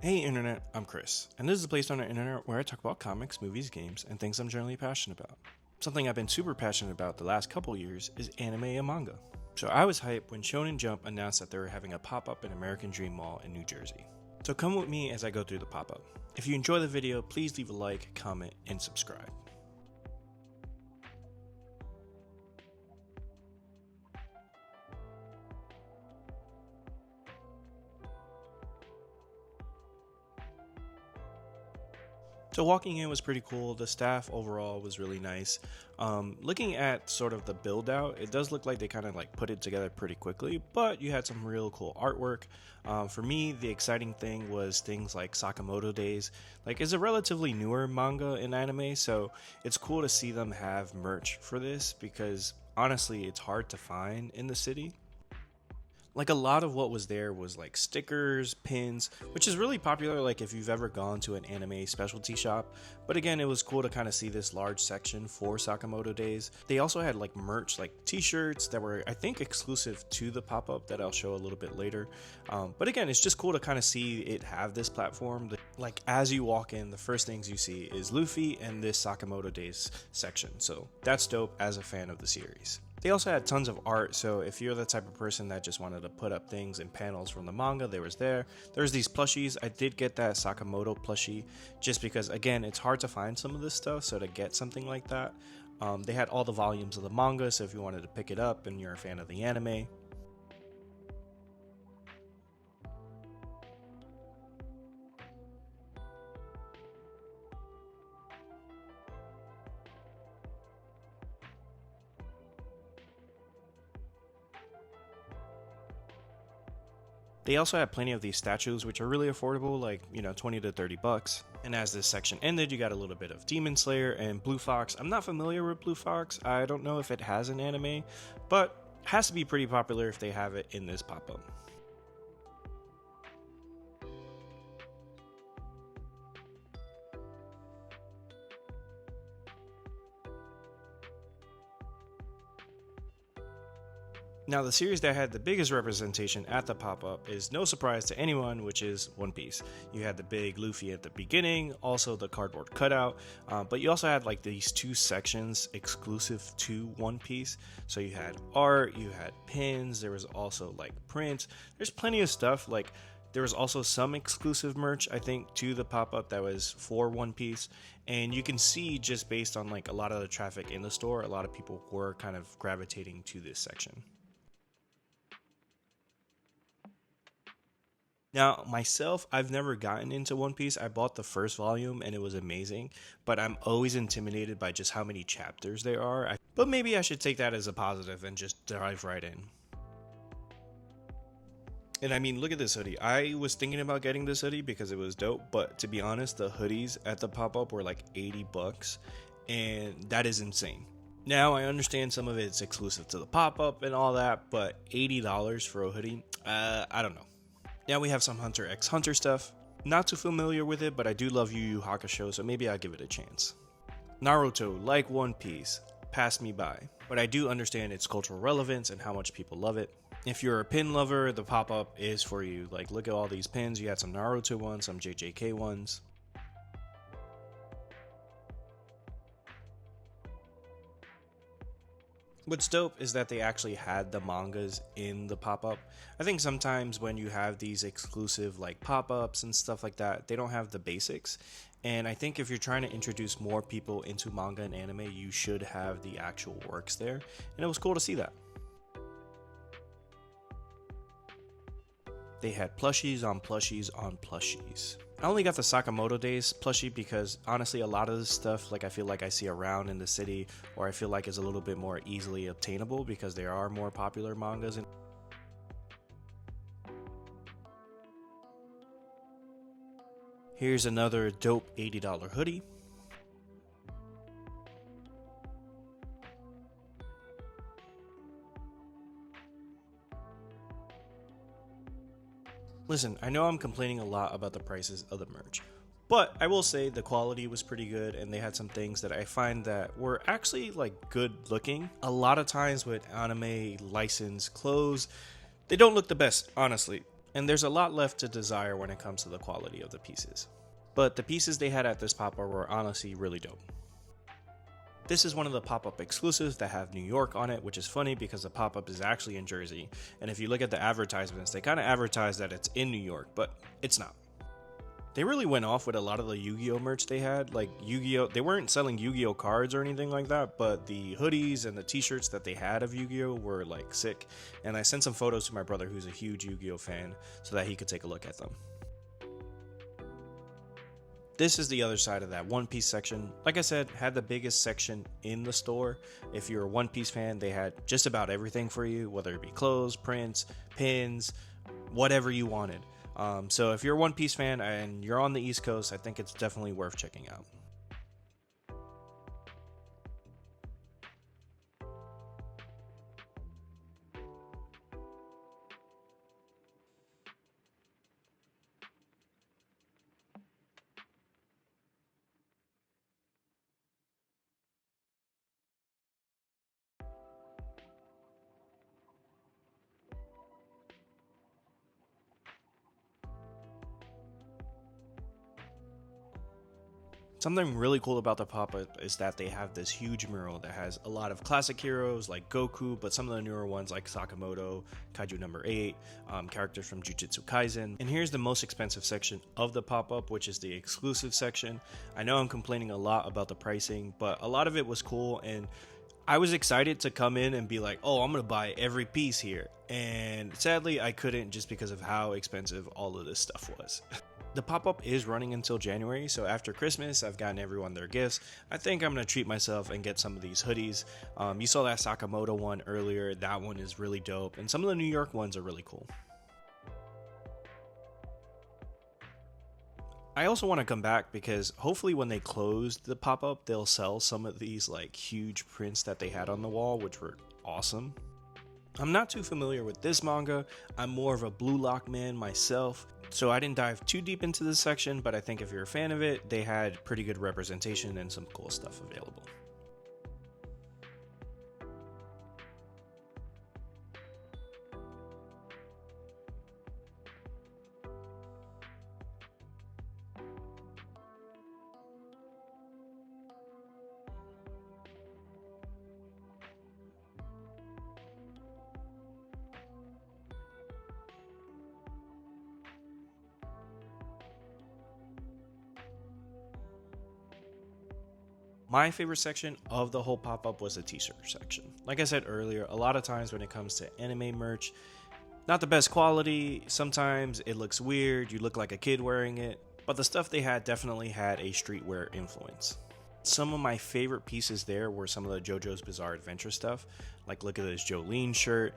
Hey Internet, I'm Chris, and this is a place on the internet where I talk about comics, movies, games, and things I'm generally passionate about. Something I've been super passionate about the last couple years is anime and manga. So I was hyped when Shonen Jump announced that they were having a pop-up in American Dream Mall in New Jersey. So come with me as I go through the pop-up. If you enjoy the video, please leave a like, comment, and subscribe. So walking in was pretty cool. The staff overall was really nice. Looking at sort of the build out, it does look like they kind of like put it together pretty quickly, but you had some real cool artwork. For me, the exciting thing was things like Sakamoto Days. Like, it's a relatively newer manga in anime, so it's cool to see them have merch for this because honestly, it's hard to find in the city. Like, a lot of what was there was like stickers, pins, which is really popular like if you've ever gone to an anime specialty shop. But again, it was cool to kind of see this large section for Sakamoto Days. They also had like merch, like t-shirts that were, I think, exclusive to the pop-up that I'll show a little bit later. But again, it's just cool to kind of see it have this platform. Like, as you walk in, the first things you see is Luffy and this Sakamoto Days section, so that's dope as a fan of the series. They also had tons of art, so if you're the type of person that just wanted to put up things and panels from the manga, they was there. There's these plushies. I did get that Sakamoto plushie just because, again, it's hard to find some of this stuff, so to get something like that. They had all the volumes of the manga, so if you wanted to pick it up and you're a fan of the anime. They also had plenty of these statues, which are really affordable, like, 20 to 30 bucks. And as this section ended, you got a little bit of Demon Slayer and Blue Fox. I'm not familiar with Blue Fox. I don't know if it has an anime, but has to be pretty popular if they have it in this pop-up. Now, the series that had the biggest representation at the pop-up is no surprise to anyone, which is One Piece. You had the big Luffy at the beginning, also the cardboard cutout, but you also had like these two sections exclusive to One Piece. So you had art, you had pins, there was also like prints. There's plenty of stuff. Like, there was also some exclusive merch, I think, to the pop-up that was for One Piece. And you can see, just based on like a lot of the traffic in the store, a lot of people were kind of gravitating to this section. Now, myself, I've never gotten into One Piece. I bought the first volume and it was amazing, but I'm always intimidated by just how many chapters there are. But maybe I should take that as a positive and just dive right in. And I mean, look at this hoodie. I was thinking about getting this hoodie because it was dope, but to be honest, the hoodies at the pop-up were like 80 bucks, and that is insane. Now, I understand some of it's exclusive to the pop-up and all that, but $80 for a hoodie? I don't know. Now we have some Hunter x Hunter stuff. Not too familiar with it, but I do love Yu Yu Hakusho, so maybe I'll give it a chance. Naruto, like One Piece, passed me by, but I do understand its cultural relevance and how much people love it. If you're a pin lover, the pop-up is for you. Like, look at all these pins. You had some Naruto ones, some JJK ones. What's dope is that they actually had the mangas in the pop-up. I think sometimes when you have these exclusive like pop-ups and stuff like that, they don't have the basics. And I think if you're trying to introduce more people into manga and anime, you should have the actual works there. And it was cool to see that. They had plushies on plushies on plushies. I only got the Sakamoto Days plushie because honestly, a lot of this stuff, like, I feel like I see around in the city, or I feel like is a little bit more easily obtainable because there are more popular mangas. Here's another dope $80 hoodie. Listen, I know I'm complaining a lot about the prices of the merch, but I will say the quality was pretty good and they had some things that I find that were actually like good looking. A lot of times with anime licensed clothes, they don't look the best, honestly. and there's a lot left to desire when it comes to the quality of the pieces. But the pieces they had at this pop-up were honestly really dope. This is one of the pop-up exclusives that have New York on it, which is funny because the pop-up is actually in Jersey, and if you look at the advertisements, they kind of advertise that it's in New York, but it's not. They really went off with a lot of the Yu-Gi-Oh merch they had. Like Yu-Gi-Oh, they weren't selling Yu-Gi-Oh cards or anything like that, but the hoodies and the t-shirts that they had of Yu-Gi-Oh were like sick, and I sent some photos to my brother who's a huge Yu-Gi-Oh fan so that he could take a look at them. This is the other side of that One Piece section. Like I said, had the biggest section in the store. If you're a One Piece fan, they had just about everything for you, whether it be clothes, prints, pins, whatever you wanted. So if you're a One Piece fan and you're on the East Coast, I think it's definitely worth checking out. Something really cool about the pop-up is that they have this huge mural that has a lot of classic heroes like Goku, but some of the newer ones like Sakamoto, Kaiju number 8, characters from Jujutsu Kaisen. And here's the most expensive section of the pop-up, which is the exclusive section. I know I'm complaining a lot about the pricing, but a lot of it was cool, and I was excited to come in and be like, oh, I'm gonna buy every piece here. And sadly, I couldn't just because of how expensive all of this stuff was. The pop-up is running until January, so after Christmas, I've gotten everyone their gifts. I think I'm going to treat myself and get some of these hoodies. You saw that Sakamoto one earlier. That one is really dope, and some of the New York ones are really cool. I also want to come back because hopefully when they close the pop-up, they'll sell some of these like huge prints that they had on the wall, which were awesome. I'm not too familiar with this manga. I'm more of a Blue Lock man myself, so I didn't dive too deep into this section, but I think if you're a fan of it, they had pretty good representation and some cool stuff available. My favorite section of the whole pop-up was the t-shirt section. Like I said earlier, a lot of times when it comes to anime merch, not the best quality, sometimes it looks weird, you look like a kid wearing it, but the stuff they had definitely had a streetwear influence. Some of my favorite pieces there were some of the JoJo's Bizarre Adventure stuff. Like, look at this Jolene shirt.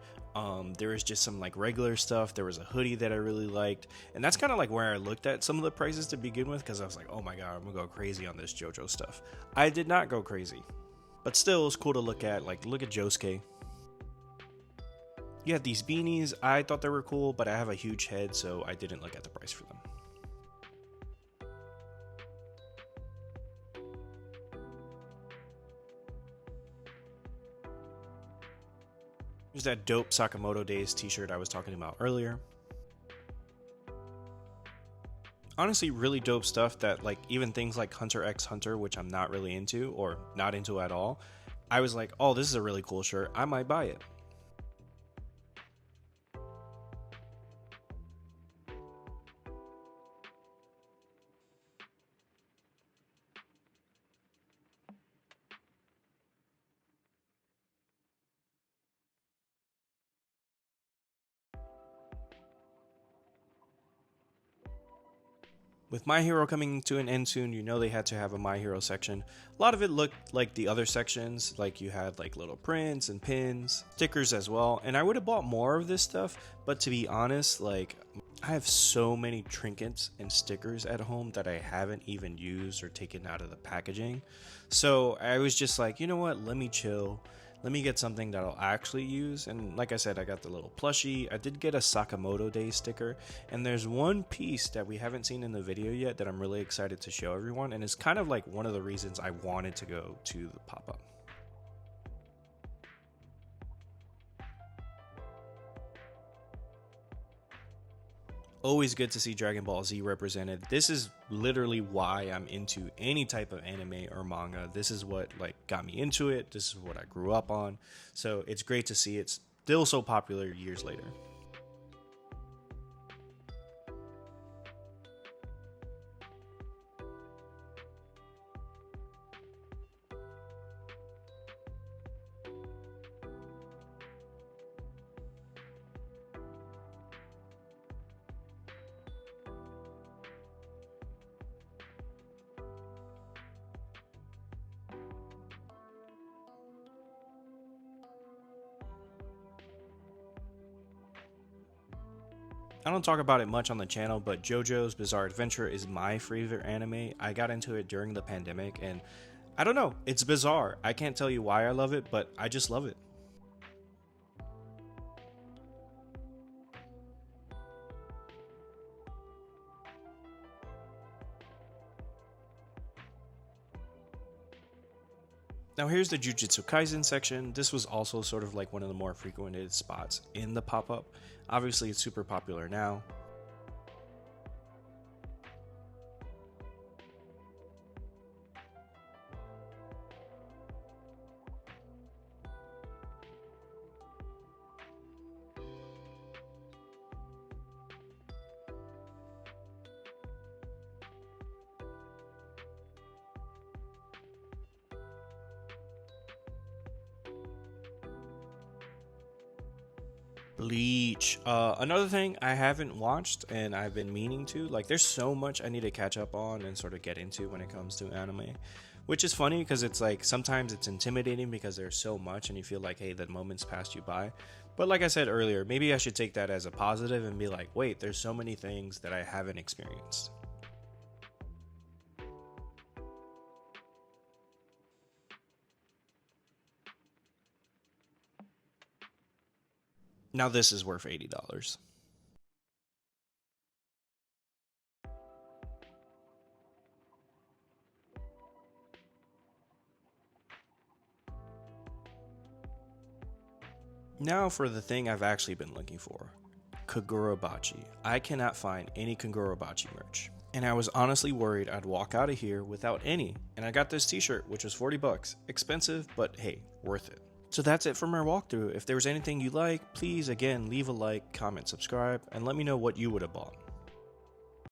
There was just some like regular stuff. There was a hoodie that I really liked, and that's kind of like where I looked at some of the prices to begin with, because I was like, oh my god, I'm gonna go crazy on this JoJo stuff. I did not go crazy, but still, it was cool to look at. Like, look at Josuke. You had these beanies. I thought they were cool, but I have a huge head, so I didn't look at the price for them. There's that dope Sakamoto Days t-shirt I was talking about earlier. Honestly, really dope stuff that, like, even things like Hunter x Hunter, which I'm not really into, or not into at all, I was like, oh, this is a really cool shirt, I might buy it. With My Hero coming to an end soon, you know they had to have a My Hero section. A lot of it looked like the other sections, like you had like little prints and pins, stickers as well, and I would have bought more of this stuff, but to be honest, like, I have so many trinkets and stickers at home that I haven't even used or taken out of the packaging. So I was just like, you know what, let me chill. Let me get something that I'll actually use. And like I said, I got the little plushie. I did get a Sakamoto Days sticker. And there's one piece that we haven't seen in the video yet that I'm really excited to show everyone. And it's kind of like one of the reasons I wanted to go to the pop-up. Always good to see Dragon Ball Z represented. This is literally why I'm into any type of anime or manga. This is what like got me into it. This is what I grew up on. So it's great to see it's still so popular years later. I don't talk about it much on the channel, but JoJo's Bizarre Adventure is my favorite anime. I got into it during the pandemic, and I don't know, it's bizarre. I can't tell you why I love it, but I just love it. Now here's the Jujutsu Kaisen section. This was also sort of like one of the more frequented spots in the pop-up. Obviously it's super popular now. Bleach. Another thing I haven't watched and I've been meaning to, like there's so much I need to catch up on and sort of get into when it comes to anime. Which is funny because it's like sometimes it's intimidating because there's so much and you feel like, hey, the moment's passed you by. But like I said earlier, maybe I should take that as a positive and be like, wait, there's so many things that I haven't experienced. Now this is worth $80. Now for the thing I've actually been looking for. Kagurabachi. I cannot find any Kagurabachi merch. And I was honestly worried I'd walk out of here without any. And I got this t-shirt, which was 40 bucks. Expensive, but hey, worth it. So that's it from our walkthrough. If there was anything you like, please again leave a like, comment, subscribe, and let me know what you would have bought.